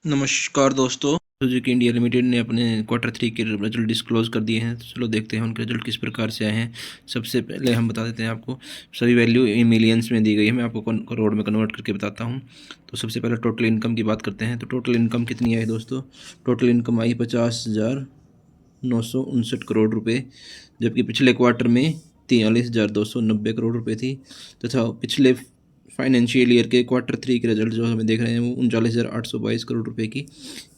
नमस्कार दोस्तों। Suzuki India limited ने अपने क्वार्टर 3 के रिजल्ट डिस्क्लोज कर दिए हैं। तो चलो देखते हैं उनके रिजल्ट किस प्रकार से आए हैं। सबसे पहले हम बता देते हैं आपको, सभी वैल्यू मिलियंस में दी गई है, मैं आपको करोड़ में कन्वर्ट करके बताता हूं। तो सबसे पहले टोटल इनकम की बात करते हैं। तो टोटल इनकम कितनी आई दोस्तों? टोटल इनकम आई 50,959 करोड़ रुपये, जबकि पिछले क्वार्टर में 43,290 करोड़ रुपये थी। तथा पिछले फाइनेंशियल ईयर के क्वार्टर 3 के रिजल्ट जो हमें देख रहे हैं वो 39,822 करोड़ रुपए की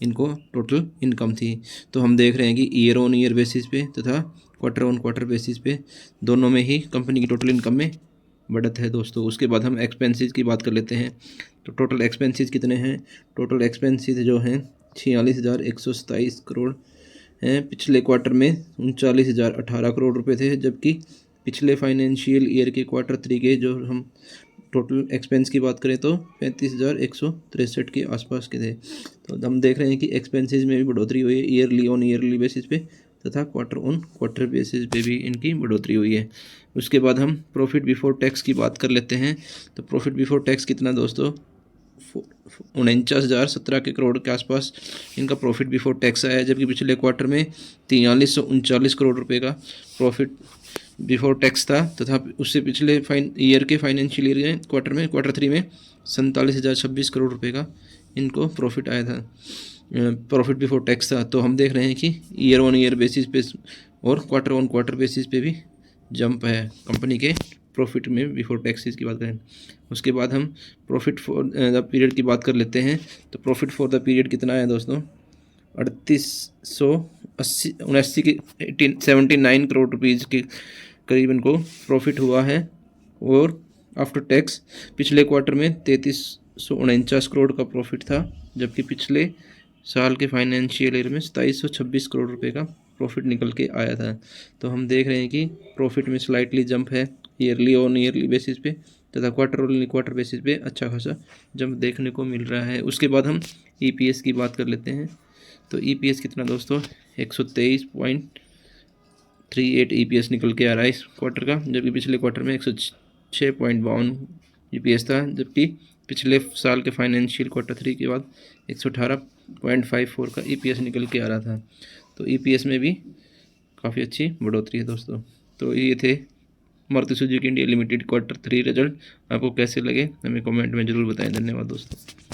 इनको टोटल इनकम थी। तो हम देख रहे हैं कि ईयर ऑन ईयर बेसिस पे तथा क्वार्टर ऑन क्वार्टर बेसिस पे दोनों में ही कंपनी की टोटल इनकम में बढ़त है दोस्तों। उसके बाद हम एक्सपेंसेस की बात कर लेते हैं। तो टोटल एक्सपेंसेस कितने हैं? टोटल एक्सपेंसेस जो हैं 46,127 करोड़ हैं। पिछले क्वार्टर में 39,018 करोड़ रुपए थे, जबकि पिछले फाइनेंशियल ईयर के क्वार्टर 3 के जो हम टोटल एक्सपेंस की बात करें तो 35,163 के आसपास के थे। तो हम देख रहे हैं कि एक्सपेंसेस में भी बढ़ोतरी हुई है ईयरली ऑन ईयरली बेसिस पे तथा क्वार्टर ऑन क्वार्टर बेसिस पे भी इनकी बढ़ोतरी हुई है। उसके बाद हम प्रॉफिट बिफोर टैक्स की बात कर लेते हैं। तो प्रॉफिट बिफोर टैक्स कितना दोस्तों? 49,017 के करोड़ के आसपास इनका प्रॉफिट बिफोर टैक्स आया है, जबकि पिछले क्वार्टर में 4339 करोड़ रुपए का प्रॉफिट बिफोर टैक्स था। तथा उससे पिछले ईयर के फाइनेंशियल ईयर के क्वार्टर 3 में 47,026 करोड़ रुपए का इनको प्रॉफिट आया था, प्रॉफिट बिफोर टैक्स था। तो हम देख रहे हैं कि ईयर ऑन ईयर बेसिस पे और क्वार्टर ऑन क्वार्टर बेसिस पे भी जंप है कंपनी के प्रॉफिट में बिफोर टैक्सेस की बात करें। उसके बाद हम प्रॉफिट फॉर द पीरियड की बात कर लेते हैं। तो प्रॉफिट फॉर द पीरियड कितना है दोस्तों? 38,89 के 79 करोड़ रुपीज़ के करीब इनको प्रॉफिट हुआ है। और आफ्टर टैक्स पिछले क्वार्टर में 3349 करोड़ का प्रॉफिट था, जबकि पिछले साल के फाइनेंशियल ईयर में 2726 करोड़ रुपए का प्रॉफिट निकल के आया था। तो हम देख रहे हैं कि प्रॉफिट में स्लाइटली जंप है ईयरली ऑन ईयरली बेसिस पे तथा क्वार्टर ऑन क्वार्टर बेसिस पे अच्छा खासा जंप देखने को मिल रहा है। उसके बाद हम ईपीएस की बात कर लेते हैं। तो ईपीएस कितना दोस्तों? 123.38 ईपीएस निकल के आ रहा है इस क्वार्टर का, जबकि पिछले क्वार्टर में 106.52 ईपीएस था, जबकि पिछले साल के फाइनेंशियल क्वार्टर 3 के बाद 118.54 का ईपीएस निकल के आ रहा था। तो ईपीएस में भी काफ़ी अच्छी बढ़ोतरी है दोस्तों। तो ये थे Maruti Suzuki India limited quarter 3 result. आपको कैसे लगे हमें कमेंट में ज़रूर बताएं। धन्यवाद दोस्तों।